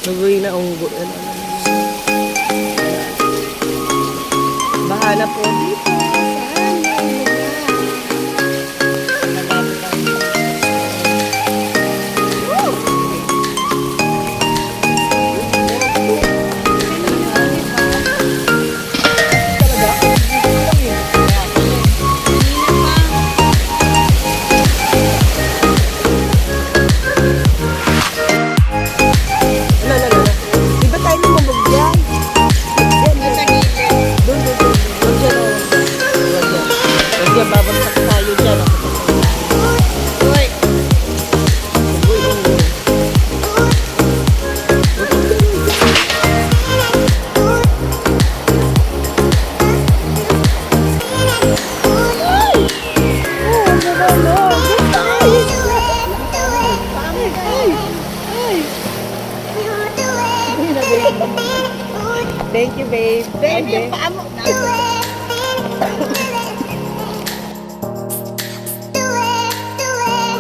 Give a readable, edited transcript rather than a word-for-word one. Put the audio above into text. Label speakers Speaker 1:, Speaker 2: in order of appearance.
Speaker 1: Bagoy na unggo. Bahala po dito. Babagsak tayo dyan. Uy! Thank you, babe. Babe, yung paa mo.